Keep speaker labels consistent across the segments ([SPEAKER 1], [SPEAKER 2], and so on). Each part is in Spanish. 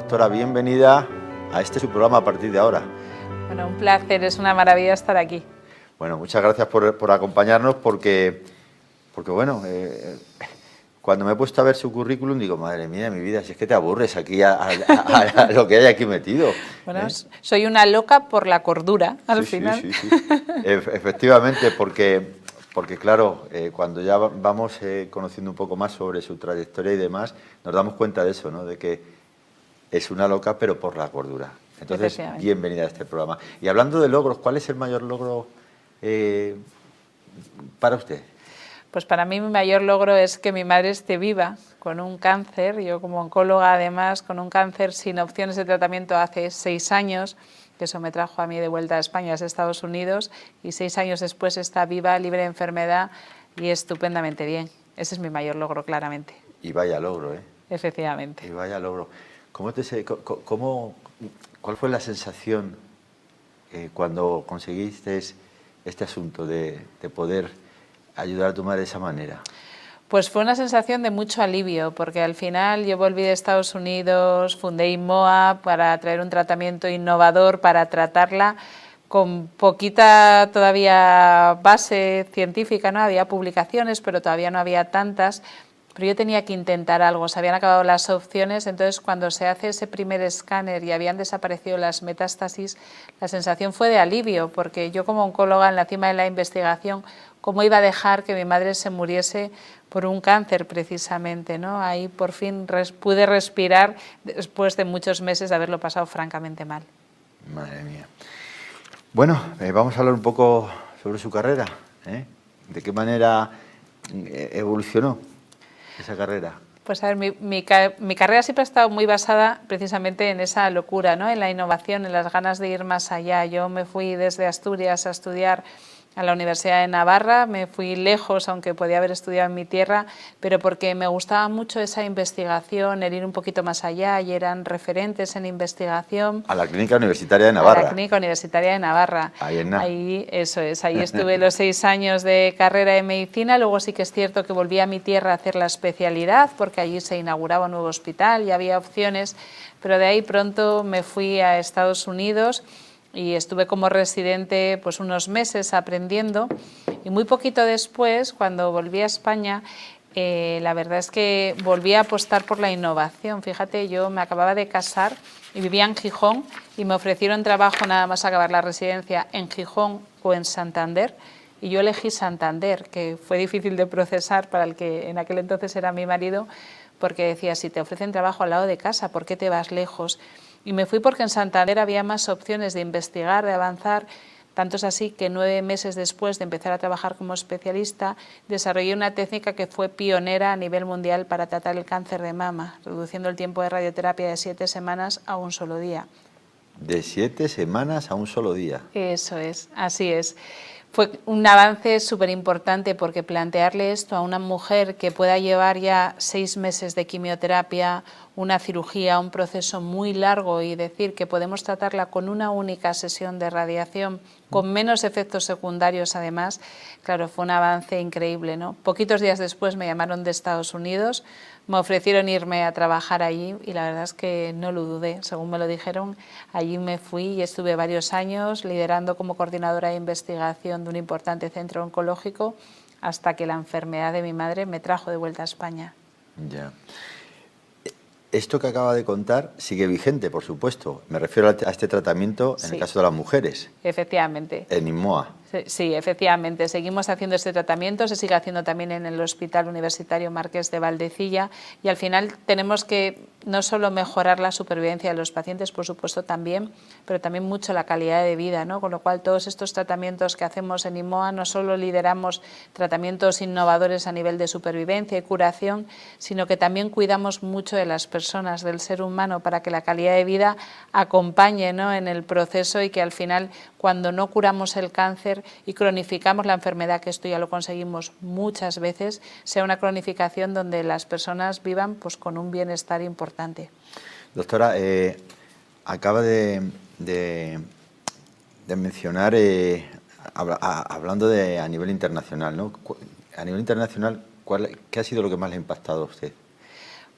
[SPEAKER 1] Doctora, bienvenida a su programa a partir de ahora.
[SPEAKER 2] Bueno, un placer, es una maravilla estar aquí.
[SPEAKER 1] Bueno, muchas gracias por acompañarnos porque bueno, cuando me he puesto a ver su currículum digo, madre mía, mi vida, si es que te aburres aquí a lo que hay aquí metido.
[SPEAKER 2] Bueno, soy una loca por la cordura, al final.
[SPEAKER 1] Sí. Efectivamente, porque claro, cuando ya vamos conociendo un poco más sobre su trayectoria y demás, nos damos cuenta de eso, ¿no? De que es una loca, pero por la cordura. Entonces, bienvenida a este programa. Y hablando de logros, ¿cuál es el mayor logro para usted?
[SPEAKER 2] Pues para mí mi mayor logro es que mi madre esté viva con un cáncer. Yo como oncóloga, además, con un cáncer sin opciones de tratamiento hace 6 años, que eso me trajo a mí de vuelta a España, a Estados Unidos, y 6 años después está viva, libre de enfermedad y estupendamente bien. Ese es mi mayor logro, claramente.
[SPEAKER 1] Y vaya logro, ¿eh?
[SPEAKER 2] Efectivamente.
[SPEAKER 1] Y vaya logro. ¿Cuál fue la sensación cuando conseguiste este asunto de poder ayudar a tu madre de esa manera?
[SPEAKER 2] Pues fue una sensación de mucho alivio, porque al final yo volví de Estados Unidos, fundé INMOA para traer un tratamiento innovador para tratarla con poquita todavía base científica, ¿no? Había publicaciones, pero todavía no había tantas. Pero yo tenía que intentar algo, se habían acabado las opciones, entonces cuando se hace ese primer escáner y habían desaparecido las metástasis, la sensación fue de alivio, porque yo como oncóloga en la cima de la investigación, ¿cómo iba a dejar que mi madre se muriese por un cáncer precisamente, ¿no? Ahí por fin pude respirar después de muchos meses de haberlo pasado francamente mal.
[SPEAKER 1] Madre mía. Bueno, vamos a hablar un poco sobre su carrera, ¿eh? ¿De qué manera evolucionó esa carrera?
[SPEAKER 2] Pues a ver, mi carrera siempre ha estado muy basada precisamente en esa locura, ¿no? En la innovación, en las ganas de ir más allá. Yo me fui desde Asturias a estudiar a la Universidad de Navarra, me fui lejos, aunque podía haber estudiado en mi tierra, pero porque me gustaba mucho esa investigación, el ir un poquito más allá, y eran referentes en investigación.
[SPEAKER 1] A la Clínica Universitaria de Navarra.
[SPEAKER 2] A la Clínica Universitaria de Navarra. Ahí, eso es, ahí estuve los 6 años de carrera de medicina, luego sí que es cierto que volví a mi tierra a hacer la especialidad, porque allí se inauguraba un nuevo hospital y había opciones, pero de ahí pronto me fui a Estados Unidos y estuve como residente pues unos meses aprendiendo, y muy poquito después, cuando volví a España, la verdad es que volví a apostar por la innovación. Fíjate, yo me acababa de casar y vivía en Gijón y me ofrecieron trabajo nada más acabar la residencia en Gijón o en Santander, y yo elegí Santander, que fue difícil de procesar para el que en aquel entonces era mi marido, porque decía, si te ofrecen trabajo al lado de casa, ¿por qué te vas lejos? Y me fui porque en Santander había más opciones de investigar, de avanzar. Tanto es así que 9 meses después de empezar a trabajar como especialista, desarrollé una técnica que fue pionera a nivel mundial para tratar el cáncer de mama, reduciendo el tiempo de radioterapia de 7 semanas a un solo día.
[SPEAKER 1] De 7 semanas a un solo día.
[SPEAKER 2] Eso es, así es. Fue un avance súper importante, porque plantearle esto a una mujer que pueda llevar ya 6 meses de quimioterapia, una cirugía, un proceso muy largo, y decir que podemos tratarla con una única sesión de radiación, con menos efectos secundarios además, claro, fue un avance increíble, ¿no? Poquitos días después me llamaron de Estados Unidos, me ofrecieron irme a trabajar allí y la verdad es que no lo dudé. Según me lo dijeron, allí me fui y estuve varios años liderando como coordinadora de investigación de un importante centro oncológico, hasta que la enfermedad de mi madre me trajo de vuelta a España.
[SPEAKER 1] Ya. Esto que acaba de contar sigue vigente, por supuesto. Me refiero a este tratamiento en el caso de las mujeres.
[SPEAKER 2] Efectivamente.
[SPEAKER 1] En INMOA.
[SPEAKER 2] Sí, efectivamente. Seguimos haciendo este tratamiento, se sigue haciendo también en el Hospital Universitario Marqués de Valdecilla, y al final tenemos que no solo mejorar la supervivencia de los pacientes, por supuesto también, pero también mucho la calidad de vida, ¿no? Con lo cual todos estos tratamientos que hacemos en INMOA no solo lideramos tratamientos innovadores a nivel de supervivencia y curación, sino que también cuidamos mucho de las personas, del ser humano, para que la calidad de vida acompañe, ¿no?, en el proceso, y que al final, cuando no curamos el cáncer y cronificamos la enfermedad, que esto ya lo conseguimos muchas veces, sea una cronificación donde las personas vivan pues con un bienestar importante.
[SPEAKER 1] Doctora, acaba de mencionar, hablando a nivel internacional, ¿no? A nivel internacional, ¿qué ha sido lo que más le ha impactado a usted?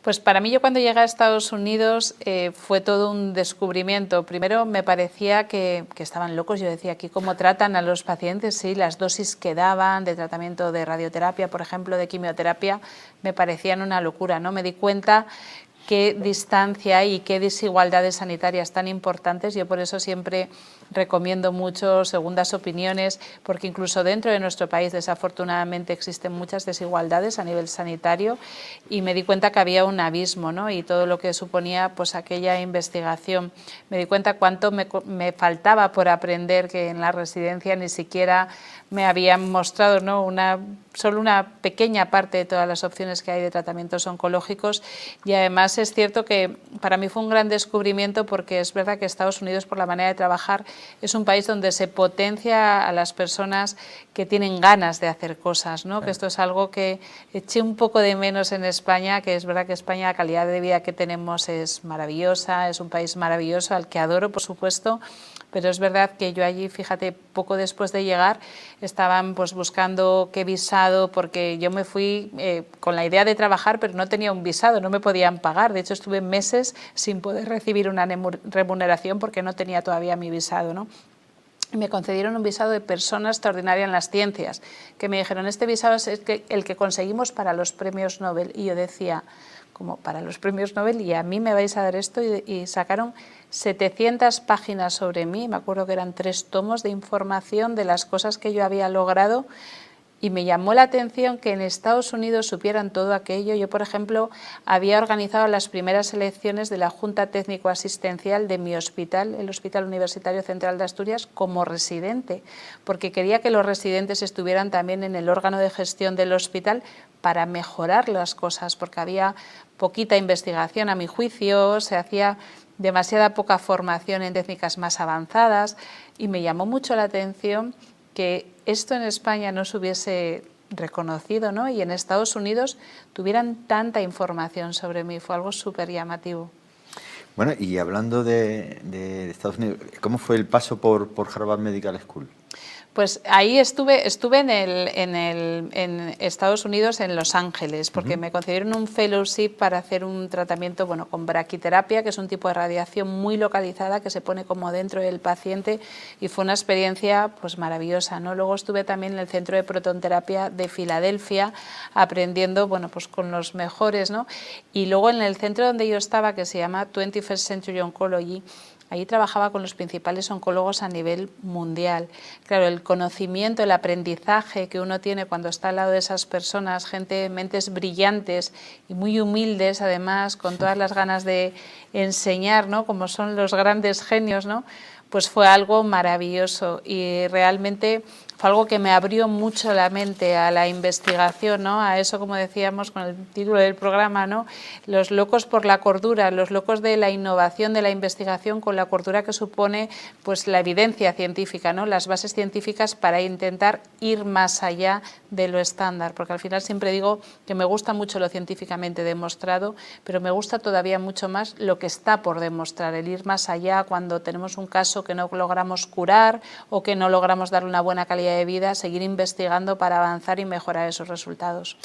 [SPEAKER 2] Pues para mí, yo cuando llegué a Estados Unidos fue todo un descubrimiento. Primero me parecía que estaban locos. Yo decía, aquí cómo tratan a los pacientes, sí, las dosis que daban de tratamiento de radioterapia, por ejemplo, de quimioterapia, me parecían una locura, ¿no? Me di cuenta qué distancia hay y qué desigualdades sanitarias tan importantes. Yo por eso siempre recomiendo mucho segundas opiniones, porque incluso dentro de nuestro país desafortunadamente existen muchas desigualdades a nivel sanitario, y me di cuenta que había un abismo, ¿no? Y todo lo que suponía pues aquella investigación. Me di cuenta cuánto me faltaba por aprender, que en la residencia ni siquiera me habían mostrado, ¿no? Solo una pequeña parte de todas las opciones que hay de tratamientos oncológicos. Y además es cierto que para mí fue un gran descubrimiento, porque es verdad que Estados Unidos, por la manera de trabajar, es un país donde se potencia a las personas que tienen ganas de hacer cosas, ¿no? Que esto es algo que eché un poco de menos en España, que es verdad que España, la calidad de vida que tenemos es maravillosa, es un país maravilloso al que adoro, por supuesto, pero es verdad que yo allí, fíjate, poco después de llegar, estaban pues buscando qué visado, porque yo me fui con la idea de trabajar, pero no tenía un visado, no me podían pagar. De hecho, estuve meses sin poder recibir una remuneración porque no tenía todavía mi visado, ¿no? Y me concedieron un visado de persona extraordinaria en las ciencias, que me dijeron, este visado es el que conseguimos para los premios Nobel. Y yo decía, como para los premios Nobel, y a mí me vais a dar esto, y sacaron 700 páginas sobre mí. Me acuerdo que eran 3 tomos de información de las cosas que yo había logrado, y me llamó la atención que en Estados Unidos supieran todo aquello. Yo, por ejemplo, había organizado las primeras elecciones de la Junta Técnico Asistencial de mi hospital, el Hospital Universitario Central de Asturias, como residente, porque quería que los residentes estuvieran también en el órgano de gestión del hospital para mejorar las cosas, porque había poquita investigación, a mi juicio, se hacía demasiada poca formación en técnicas más avanzadas, y me llamó mucho la atención que esto en España no se hubiese reconocido, ¿no? Y en Estados Unidos tuvieran tanta información sobre mí. Fue algo súper llamativo.
[SPEAKER 1] Bueno, y hablando de Estados Unidos, ¿cómo fue el paso por Harvard Medical School?
[SPEAKER 2] Pues ahí estuve en Estados Unidos, en Los Ángeles, porque me concedieron un fellowship para hacer un tratamiento, bueno, con braquiterapia, que es un tipo de radiación muy localizada que se pone como dentro del paciente, y fue una experiencia pues maravillosa, ¿no? Luego estuve también en el Centro de Protonterapia de Filadelfia, aprendiendo, bueno, pues con los mejores, ¿no? Y luego en el centro donde yo estaba, que se llama 21st Century Oncology, allí trabajaba con los principales oncólogos a nivel mundial. Claro, el conocimiento, el aprendizaje que uno tiene cuando está al lado de esas personas, mentes brillantes y muy humildes, además, con todas las ganas de enseñar, ¿no? Como son los grandes genios, ¿no? Pues fue algo maravilloso, y realmente fue algo que me abrió mucho la mente a la investigación, ¿no? A eso, como decíamos con el título del programa, ¿no? Los locos por la cordura, los locos de la innovación, de la investigación, con la cordura que supone pues la evidencia científica, ¿no? Las bases científicas para intentar ir más allá de lo estándar, porque al final siempre digo que me gusta mucho lo científicamente demostrado, pero me gusta todavía mucho más lo que está por demostrar, el ir más allá cuando tenemos un caso que no logramos curar o que no logramos darle una buena calidad de vida, seguir investigando para avanzar y mejorar esos resultados.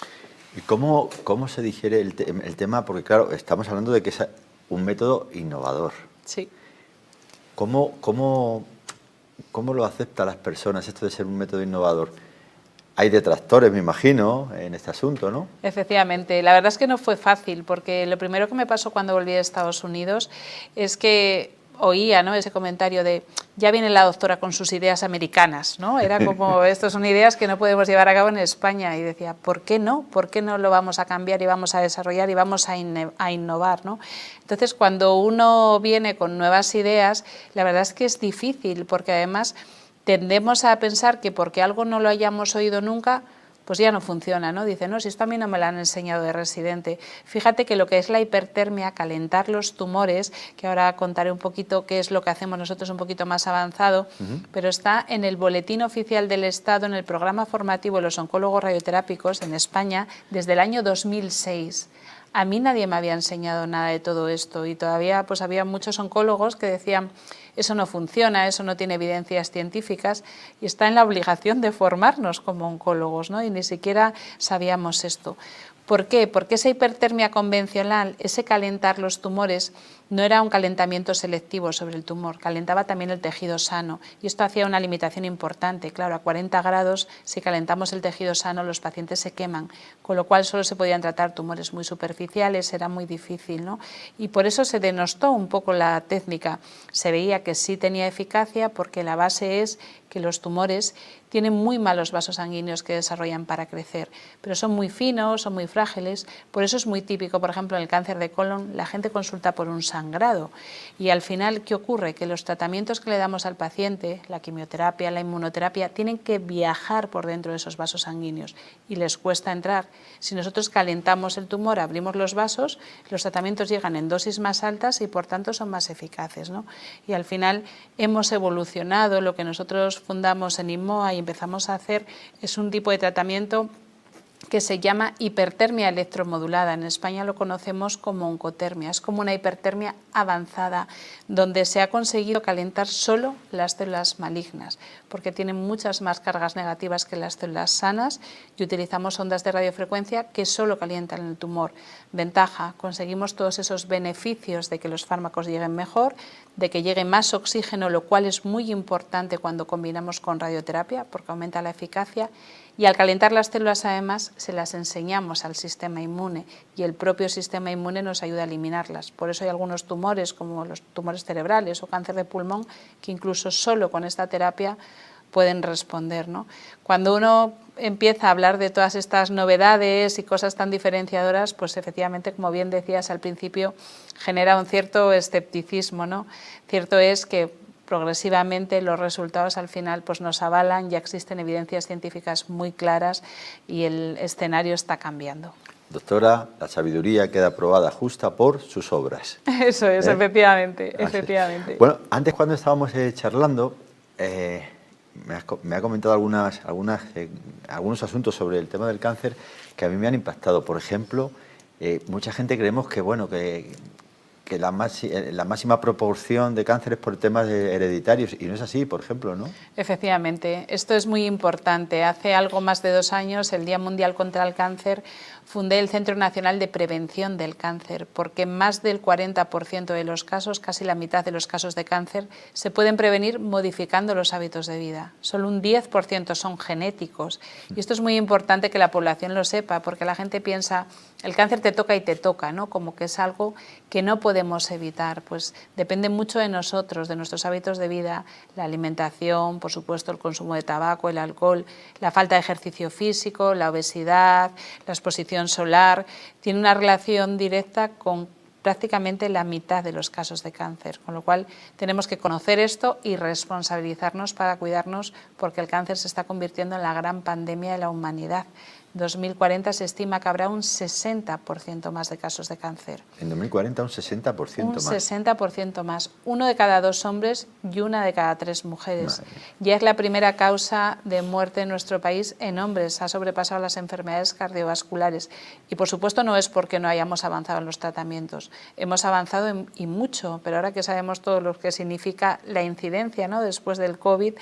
[SPEAKER 1] ¿Y cómo se digiere el tema? Porque claro, estamos hablando de que es un método innovador.
[SPEAKER 2] Sí.
[SPEAKER 1] ¿Cómo lo aceptan las personas esto de ser un método innovador? Hay detractores, me imagino, en este asunto, ¿no?
[SPEAKER 2] Efectivamente. La verdad es que no fue fácil, porque lo primero que me pasó cuando volví a Estados Unidos es que oía, ¿no?, ese comentario de ya viene la doctora con sus ideas americanas, ¿no? Era como, estas son ideas que no podemos llevar a cabo en España, y decía, ¿por qué no? ¿Por qué no lo vamos a cambiar y vamos a desarrollar y vamos a innovar, ¿no? Entonces, cuando uno viene con nuevas ideas, la verdad es que es difícil, porque además tendemos a pensar que porque algo no lo hayamos oído nunca, pues ya no funciona, ¿no? Dice, no, si esto a mí no me lo han enseñado de residente. Fíjate que lo que es la hipertermia, calentar los tumores, que ahora contaré un poquito qué es lo que hacemos nosotros un poquito más avanzado, pero está en el Boletín Oficial del Estado, en el programa formativo de los oncólogos radioterápicos en España, desde el año 2006. A mí nadie me había enseñado nada de todo esto, y todavía pues había muchos oncólogos que decían, eso no funciona, eso no tiene evidencias científicas, y está en la obligación de formarnos como oncólogos, ¿no? Y ni siquiera sabíamos esto. ¿Por qué? Porque esa hipertermia convencional, ese calentar los tumores, no era un calentamiento selectivo sobre el tumor, calentaba también el tejido sano y esto hacía una limitación importante. Claro, a 40 grados, si calentamos el tejido sano, los pacientes se queman, con lo cual solo se podían tratar tumores muy superficiales, era muy difícil, ¿no? Y por eso se denostó un poco la técnica. Se veía que sí tenía eficacia porque la base es que los tumores tienen muy malos vasos sanguíneos que desarrollan para crecer, pero son muy finos, son muy frágiles, por eso es muy típico, por ejemplo, en el cáncer de colon, la gente consulta por un sangrado y al final, ¿qué ocurre? Que los tratamientos que le damos al paciente, la quimioterapia, la inmunoterapia, tienen que viajar por dentro de esos vasos sanguíneos y les cuesta entrar. Si nosotros calentamos el tumor, abrimos los vasos, los tratamientos llegan en dosis más altas y por tanto son más eficaces, ¿no? Y al final hemos evolucionado, lo que nosotros fundamos en INMOA y empezamos a hacer es un tipo de tratamiento que se llama hipertermia electromodulada. En España lo conocemos como oncotermia. Es como una hipertermia avanzada donde se ha conseguido calentar solo las células malignas porque tienen muchas más cargas negativas que las células sanas y utilizamos ondas de radiofrecuencia que solo calientan el tumor. Ventaja, conseguimos todos esos beneficios de que los fármacos lleguen mejor, de que llegue más oxígeno, lo cual es muy importante cuando combinamos con radioterapia porque aumenta la eficacia. Y al calentar las células, además, se las enseñamos al sistema inmune y el propio sistema inmune nos ayuda a eliminarlas. Por eso hay algunos tumores, como los tumores cerebrales o cáncer de pulmón, que incluso solo con esta terapia pueden responder, ¿no? Cuando uno empieza a hablar de todas estas novedades y cosas tan diferenciadoras, pues efectivamente, como bien decías al principio, genera un cierto escepticismo, ¿no? Cierto es que progresivamente los resultados al final pues nos avalan, ya existen evidencias científicas muy claras y el escenario está cambiando.
[SPEAKER 1] Doctora, la sabiduría queda probada justa por sus obras.
[SPEAKER 2] Eso es, efectivamente, efectivamente.
[SPEAKER 1] Bueno, antes cuando estábamos charlando, me ha comentado algunos asuntos sobre el tema del cáncer que a mí me han impactado. Por ejemplo, mucha gente creemos que, bueno, que la máxima proporción de cánceres por temas hereditarios, y no es así, por ejemplo, ¿no?
[SPEAKER 2] Efectivamente, esto es muy importante. Hace algo más de 2 años, el Día Mundial contra el Cáncer, fundé el Centro Nacional de Prevención del Cáncer, porque más del 40% de los casos, casi la mitad de los casos de cáncer, se pueden prevenir modificando los hábitos de vida. Solo un 10% son genéticos. Y esto es muy importante que la población lo sepa, porque la gente piensa, el cáncer te toca y te toca, ¿no? Como que es algo que no podemos evitar. Pues depende mucho de nosotros, de nuestros hábitos de vida, la alimentación, por supuesto el consumo de tabaco, el alcohol, la falta de ejercicio físico, la obesidad, la exposición solar, tiene una relación directa con prácticamente la mitad de los casos de cáncer, con lo cual tenemos que conocer esto y responsabilizarnos para cuidarnos porque el cáncer se está convirtiendo en la gran pandemia de la humanidad. En 2040 se estima que habrá un 60% más de casos de cáncer.
[SPEAKER 1] En 2040 un 60% más.
[SPEAKER 2] Un 60% más. 1 de cada 2 hombres y 1 de cada 3 mujeres. Ya es la primera causa de muerte en nuestro país en hombres. Ha sobrepasado las enfermedades cardiovasculares. Y por supuesto no es porque no hayamos avanzado en los tratamientos. Hemos avanzado y mucho, pero ahora que sabemos todo lo que significa la incidencia, ¿no? Después del COVID,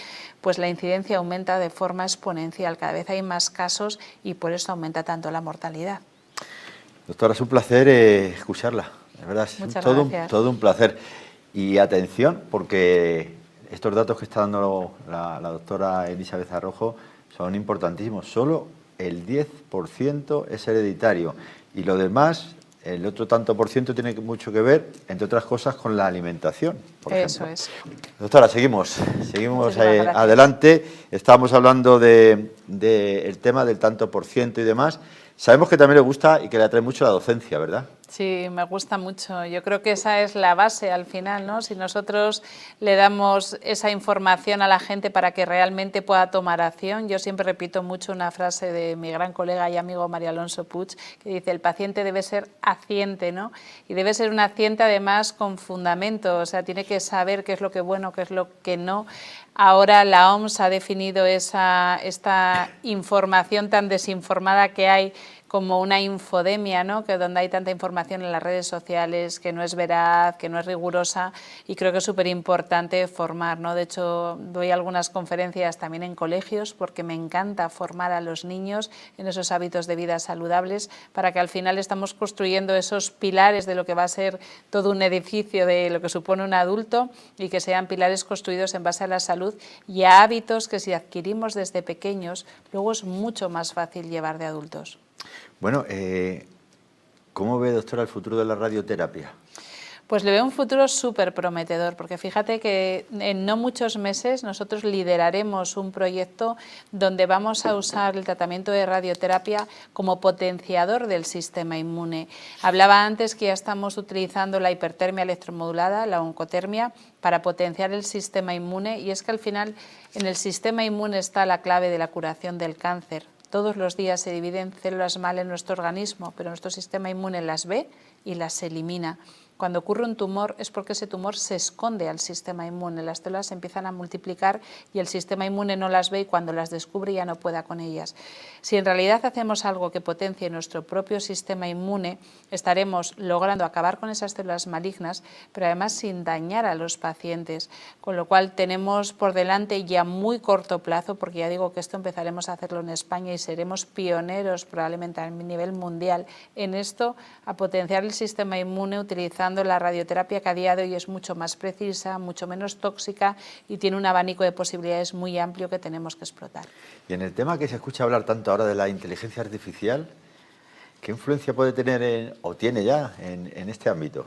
[SPEAKER 2] pues la incidencia aumenta de forma exponencial. Cada vez hay más casos y por eso aumenta tanto la mortalidad.
[SPEAKER 1] Doctora, es un placer escucharla, de verdad, es todo un placer. Y atención, porque estos datos que está dando la doctora Elizabeth Arrojo son importantísimos. Solo el 10% es hereditario y lo demás, el otro tanto por ciento, tiene mucho que ver, entre otras cosas, con la alimentación, por ejemplo.
[SPEAKER 2] Eso es.
[SPEAKER 1] Doctora, seguimos adelante. Estábamos hablando del tema del tanto por ciento y demás. Sabemos que también le gusta y que le atrae mucho la docencia, ¿verdad?
[SPEAKER 2] Sí, me gusta mucho. Yo creo que esa es la base al final, ¿no? Si nosotros le damos esa información a la gente para que realmente pueda tomar acción. Yo siempre repito mucho una frase de mi gran colega y amigo María Alonso Puig, que dice, el paciente debe ser aciente, ¿no? Y debe ser un aciente además con fundamento, o sea, tiene que saber qué es lo que es bueno, qué es lo que no. Ahora la OMS ha definido esta información tan desinformada que hay como una infodemia, ¿no? Que donde hay tanta información en las redes sociales que no es veraz, que no es rigurosa, y creo que es súper importante formar, ¿no? De hecho, doy algunas conferencias también en colegios porque me encanta formar a los niños en esos hábitos de vida saludables, para que al final estamos construyendo esos pilares de lo que va a ser todo un edificio de lo que supone un adulto, y que sean pilares construidos en base a la salud y a hábitos que, si adquirimos desde pequeños, luego es mucho más fácil llevar de adultos.
[SPEAKER 1] Bueno, ¿cómo ve, doctora, el futuro de la radioterapia?
[SPEAKER 2] Pues le veo un futuro súper prometedor, porque fíjate que en no muchos meses nosotros lideraremos un proyecto donde vamos a usar el tratamiento de radioterapia como potenciador del sistema inmune. Hablaba antes que ya estamos utilizando la hipertermia electromodulada, la oncotermia, para potenciar el sistema inmune, y es que al final en el sistema inmune está la clave de la curación del cáncer. Todos los días se dividen células mal en nuestro organismo, pero nuestro sistema inmune las ve y las elimina. Cuando ocurre un tumor es porque ese tumor se esconde al sistema inmune, las células se empiezan a multiplicar y el sistema inmune no las ve, y cuando las descubre ya no pueda con ellas. Si en realidad hacemos algo que potencie nuestro propio sistema inmune, estaremos logrando acabar con esas células malignas, pero además sin dañar a los pacientes, con lo cual tenemos por delante ya muy corto plazo, porque ya digo que esto empezaremos a hacerlo en España y seremos pioneros probablemente a nivel mundial en esto, a potenciar el sistema inmune utilizando la radioterapia, que a día de hoy es mucho más precisa, mucho menos tóxica y tiene un abanico de posibilidades muy amplio que tenemos que explotar.
[SPEAKER 1] Y en el tema que se escucha hablar tanto ahora de la inteligencia artificial, ¿qué influencia puede tener o tiene ya en este ámbito?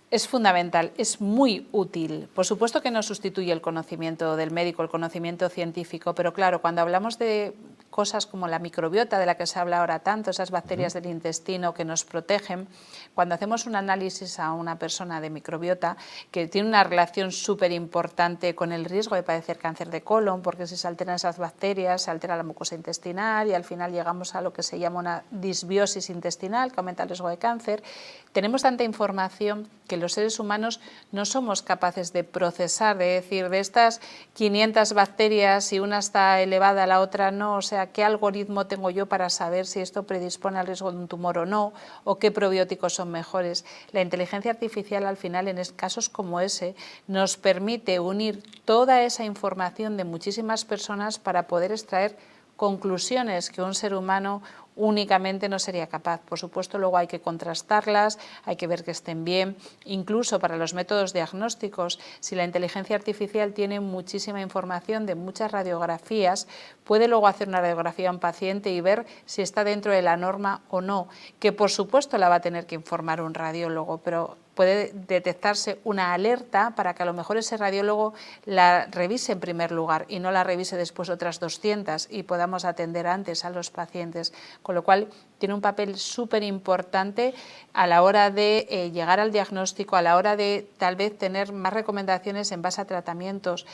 [SPEAKER 2] Es fundamental, es muy útil. Por supuesto que no sustituye el conocimiento del médico, el conocimiento científico, pero claro, cuando hablamos de cosas como la microbiota, de la que se habla ahora tanto, esas bacterias del intestino que nos protegen, cuando hacemos un análisis a una persona de microbiota, que tiene una relación súper importante con el riesgo de padecer cáncer de colon, porque si se alteran esas bacterias, se altera la mucosa intestinal y al final llegamos a lo que se llama una disbiosis intestinal, que aumenta el riesgo de cáncer. Tenemos tanta información que los seres humanos no somos capaces de procesar, de decir, de estas 500 bacterias, si una está elevada, la otra no, o sea, ¿qué algoritmo tengo yo para saber si esto predispone al riesgo de un tumor o no, o qué probióticos son mejores? La inteligencia artificial, al final, en casos como ese, nos permite unir toda esa información de muchísimas personas para poder extraer conclusiones que un ser humano únicamente no sería capaz. Por supuesto, luego hay que contrastarlas, hay que ver que estén bien. Incluso para los métodos diagnósticos, si la inteligencia artificial tiene muchísima información de muchas radiografías, puede luego hacer una radiografía a un paciente y ver si está dentro de la norma o no, que por supuesto la va a tener que informar un radiólogo, pero puede detectarse una alerta para que a lo mejor ese radiólogo la revise en primer lugar y no la revise después otras 200 y podamos atender antes a los pacientes. Con lo cual tiene un papel súper importante a la hora de llegar al diagnóstico, a la hora de tal vez tener más recomendaciones en base a tratamientos.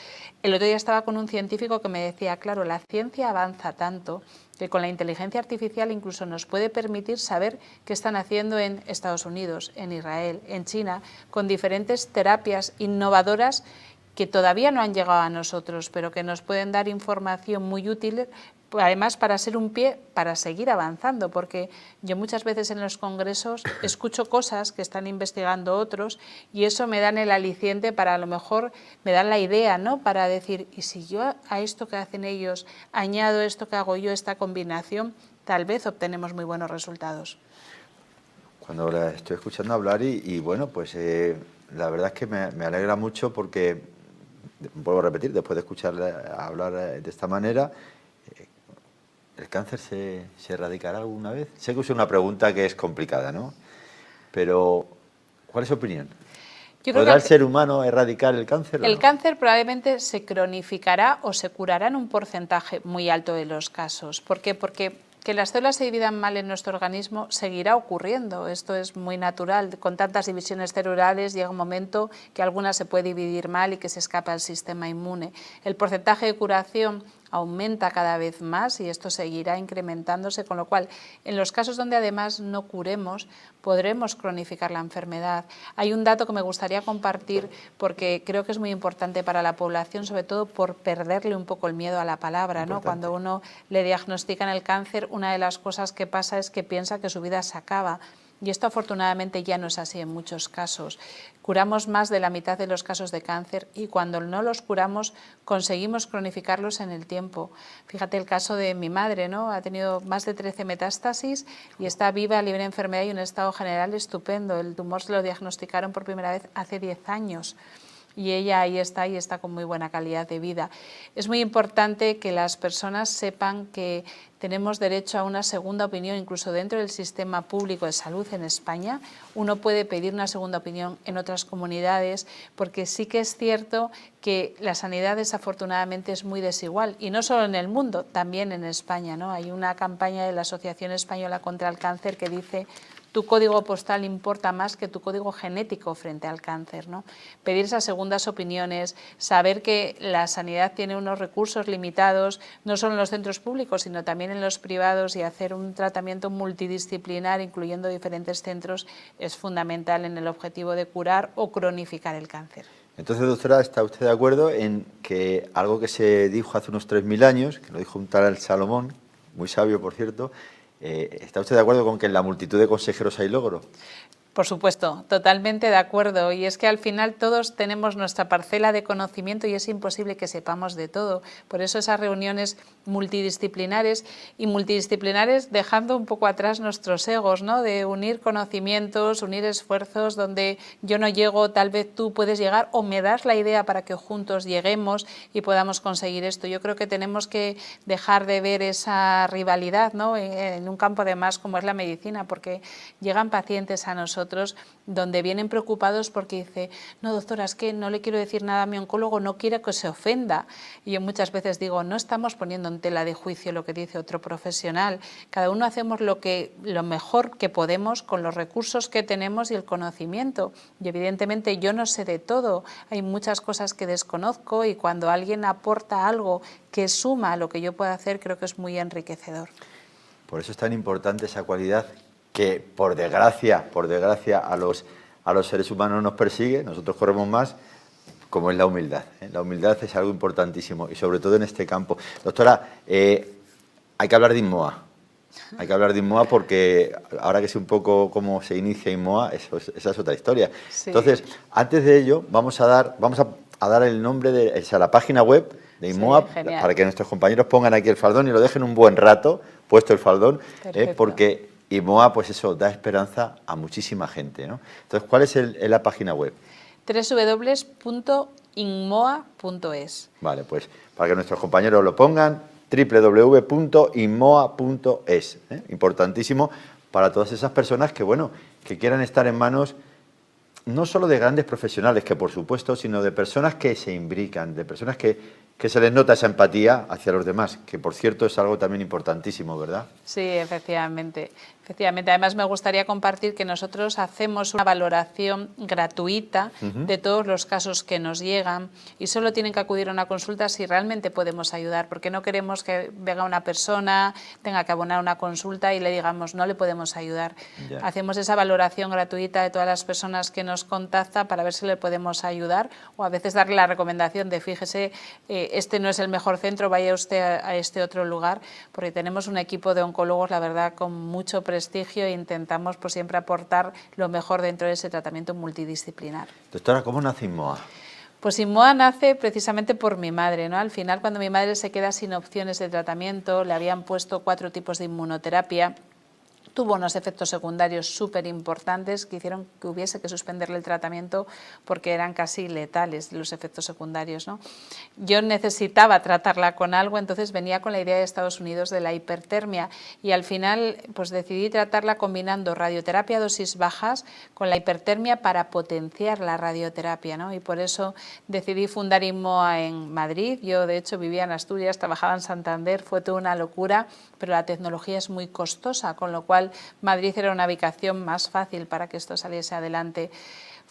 [SPEAKER 2] El otro día estaba con un científico que me decía, claro, la ciencia avanza tanto que con la inteligencia artificial incluso nos puede permitir saber qué están haciendo en Estados Unidos, en Israel, en China, con diferentes terapias innovadoras que todavía no han llegado a nosotros, pero que nos pueden dar información muy útil, además para ser un pie para seguir avanzando, porque yo muchas veces en los congresos escucho cosas que están investigando otros y eso me dan el aliciente para, a lo mejor me dan la idea, ¿no?, para decir, y si yo a esto que hacen ellos añado esto que hago yo, esta combinación, tal vez obtenemos muy buenos resultados.
[SPEAKER 1] Cuando la estoy escuchando hablar y bueno, pues la verdad es que me alegra mucho porque, vuelvo a repetir, después de escucharla hablar de esta manera, ¿el cáncer se erradicará alguna vez? Sé que es una pregunta que es complicada, ¿no? Pero, ¿cuál es su opinión? ¿Podrá el ser humano erradicar el cáncer?
[SPEAKER 2] El cáncer probablemente se cronificará o se curará en un porcentaje muy alto de los casos. ¿Por qué? Porque que las células se dividan mal en nuestro organismo seguirá ocurriendo. Esto es muy natural. Con tantas divisiones celulares llega un momento que alguna se puede dividir mal y que se escapa al sistema inmune. El porcentaje de curación aumenta cada vez más y esto seguirá incrementándose, con lo cual en los casos donde además no curemos podremos cronificar la enfermedad. Hay un dato que me gustaría compartir porque creo que es muy importante para la población, sobre todo por perderle un poco el miedo a la palabra, ¿no? Cuando uno le diagnostican el cáncer, una de las cosas que pasa es que piensa que su vida se acaba. Y esto afortunadamente ya no es así en muchos casos. Curamos más de la mitad de los casos de cáncer y cuando no los curamos conseguimos cronificarlos en el tiempo. Fíjate el caso de mi madre, ¿no? Ha tenido más de 13 metástasis y está viva, libre de enfermedad y en un estado general estupendo. El tumor se lo diagnosticaron por primera vez hace 10 años. Y ella ahí está y está con muy buena calidad de vida. Es muy importante que las personas sepan que tenemos derecho a una segunda opinión, incluso dentro del sistema público de salud en España. Uno puede pedir una segunda opinión en otras comunidades, porque sí que es cierto que la sanidad desafortunadamente es muy desigual, y no solo en el mundo, también en España, ¿no? Hay una campaña de la Asociación Española contra el Cáncer que dice: tu código postal importa más que tu código genético frente al cáncer, ¿no? Pedir esas segundas opiniones, saber que la sanidad tiene unos recursos limitados, no solo en los centros públicos, sino también en los privados, y hacer un tratamiento multidisciplinar, incluyendo diferentes centros, es fundamental en el objetivo de curar o cronificar el cáncer.
[SPEAKER 1] Entonces, doctora, ¿está usted de acuerdo en que algo que se dijo hace unos 3000 años, que lo dijo un tal Salomón, muy sabio, por cierto, ¿está usted de acuerdo con que en la multitud de consejeros hay logro?
[SPEAKER 2] Por supuesto, totalmente de acuerdo. Y es que al final todos tenemos nuestra parcela de conocimiento y es imposible que sepamos de todo. Por eso esas reuniones multidisciplinares dejando un poco atrás nuestros egos, ¿no? De unir conocimientos, unir esfuerzos, donde yo no llego, tal vez tú puedes llegar o me das la idea para que juntos lleguemos y podamos conseguir esto. Yo creo que tenemos que dejar de ver esa rivalidad, ¿no? En un campo además como es la medicina, porque llegan pacientes a nosotros donde vienen preocupados porque dice: no, doctora, es que no le quiero decir nada a mi oncólogo, no quiero que se ofenda. Y yo muchas veces digo: no estamos poniendo en tela de juicio lo que dice otro profesional, cada uno hacemos lo mejor que podemos con los recursos que tenemos y el conocimiento, y evidentemente yo no sé de todo, hay muchas cosas que desconozco, y cuando alguien aporta algo que suma a lo que yo pueda hacer, creo que es muy enriquecedor.
[SPEAKER 1] Por eso es tan importante esa cualidad que por desgracia a los seres humanos nos persigue, nosotros corremos más, como es la humildad. La humildad es algo importantísimo y sobre todo en este campo. Doctora, hay que hablar de INMOA. Hay que hablar de INMOA porque ahora que sé un poco cómo se inicia INMOA, esa es otra historia. Sí. Entonces, antes de ello, vamos a dar el nombre de la página web de INMOA, sí, para que nuestros compañeros pongan aquí el faldón y lo dejen un buen rato puesto el faldón, porque INMOA, pues eso, da esperanza a muchísima gente, ¿no? Entonces, ¿cuál es la página web?
[SPEAKER 2] www.inmoa.es.
[SPEAKER 1] Vale, pues para que nuestros compañeros lo pongan, www.inmoa.es. Importantísimo para todas esas personas que, bueno, que quieran estar en manos no solo de grandes profesionales, que por supuesto, sino de personas que se imbrican, de personas que se les nota esa empatía hacia los demás, que por cierto es algo también importantísimo, ¿verdad?
[SPEAKER 2] Sí, efectivamente. Además, me gustaría compartir que nosotros hacemos una valoración gratuita de todos los casos que nos llegan y solo tienen que acudir a una consulta si realmente podemos ayudar, porque no queremos que venga una persona, tenga que abonar una consulta y le digamos no le podemos ayudar. Ya. Hacemos esa valoración gratuita de todas las personas que nos contactan para ver si le podemos ayudar, o a veces darle la recomendación de fíjese, este no es el mejor centro, vaya usted a este otro lugar, porque tenemos un equipo de oncólogos, la verdad, con mucho prestigio, e intentamos pues siempre aportar lo mejor dentro de ese tratamiento multidisciplinar.
[SPEAKER 1] Doctora, ¿cómo nace INMOA?
[SPEAKER 2] Pues INMOA nace precisamente por mi madre, ¿no? Al final, cuando mi madre se queda sin opciones de tratamiento, le habían puesto 4 tipos de inmunoterapia. Tuvo unos efectos secundarios súper importantes que hicieron que hubiese que suspenderle el tratamiento porque eran casi letales los efectos secundarios, ¿no? Yo necesitaba tratarla con algo, entonces venía con la idea de Estados Unidos de la hipertermia y al final pues decidí tratarla combinando radioterapia a dosis bajas con la hipertermia para potenciar la radioterapia, ¿no? Y por eso decidí fundar INMOA en Madrid. Yo de hecho vivía en Asturias, trabajaba en Santander, fue toda una locura, pero la tecnología es muy costosa, con lo cual Madrid era una ubicación más fácil para que esto saliese adelante.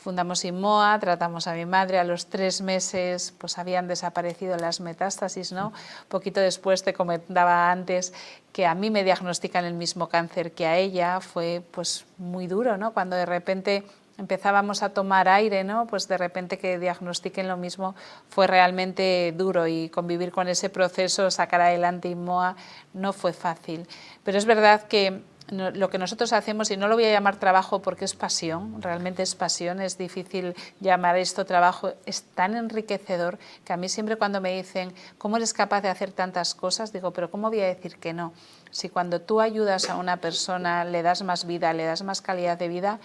[SPEAKER 2] fundamos INMOA, tratamos a mi madre, a los 3 meses pues habían desaparecido las metástasis, ¿no? Poquito después te comentaba antes que a mí me diagnostican el mismo cáncer que a ella, fue pues muy duro, ¿no? Cuando de repente empezábamos a tomar aire, ¿no? Pues de repente que diagnostiquen lo mismo fue realmente duro, y convivir con ese proceso, sacar adelante INMOA, no fue fácil. Pero es verdad que lo que nosotros hacemos, y no lo voy a llamar trabajo porque es pasión, realmente es pasión, es difícil llamar esto trabajo, es tan enriquecedor que a mí siempre cuando me dicen ¿cómo eres capaz de hacer tantas cosas? Digo, pero ¿cómo voy a decir que no? Si cuando tú ayudas a una persona, le das más vida, le das más calidad de vida,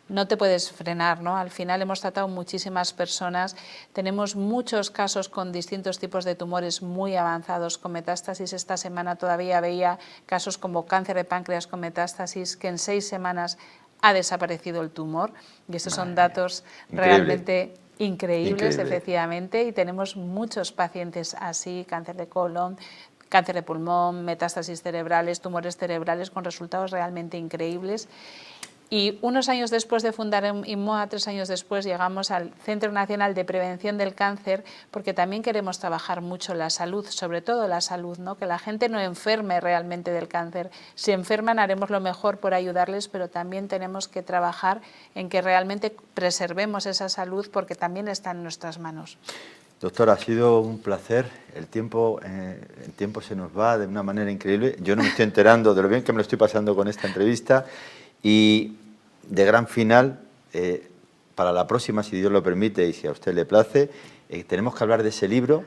[SPEAKER 2] no te puedes frenar, ¿no? Al final hemos tratado muchísimas personas, tenemos muchos casos con distintos tipos de tumores muy avanzados con metástasis. Esta semana todavía veía casos como cáncer de páncreas con metástasis, que en 6 semanas ha desaparecido el tumor, y estos son datos realmente increíbles, efectivamente, y tenemos muchos pacientes así, cáncer de colon, cáncer de pulmón, metástasis cerebrales, tumores cerebrales con resultados realmente increíbles. Y unos años después de fundar INMOA, 3 años después, llegamos al Centro Nacional de Prevención del Cáncer, porque también queremos trabajar mucho la salud, sobre todo la salud, ¿no? Que la gente no enferme realmente del cáncer. Si enferman haremos lo mejor por ayudarles, pero también tenemos que trabajar en que realmente preservemos esa salud, porque también está en nuestras manos.
[SPEAKER 1] Doctora, ha sido un placer. El tiempo se nos va de una manera increíble. Yo no me estoy enterando de lo bien que me lo estoy pasando con esta entrevista. Y de gran final, para la próxima, si Dios lo permite y si a usted le place, tenemos que hablar de ese libro,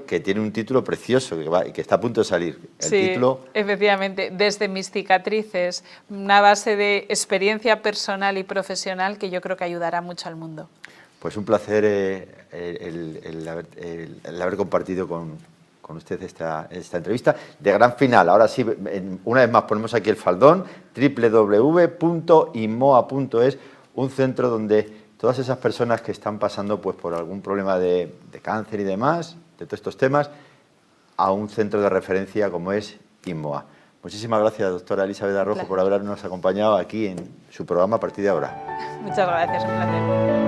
[SPEAKER 1] que tiene un título precioso, que está a punto de salir. El título...
[SPEAKER 2] efectivamente, Desde mis cicatrices, una base de experiencia personal y profesional que yo creo que ayudará mucho al mundo.
[SPEAKER 1] Pues un placer el haber compartido con usted esta entrevista de gran final. Ahora sí, una vez más ponemos aquí el faldón, www.inmoa.es, un centro donde todas esas personas que están pasando pues por algún problema de cáncer y demás, de todos estos temas, a un centro de referencia como es INMOA. Muchísimas gracias, doctora Elisabet Arrojo, por habernos acompañado aquí en su programa a partir de ahora.
[SPEAKER 2] Muchas gracias, un placer.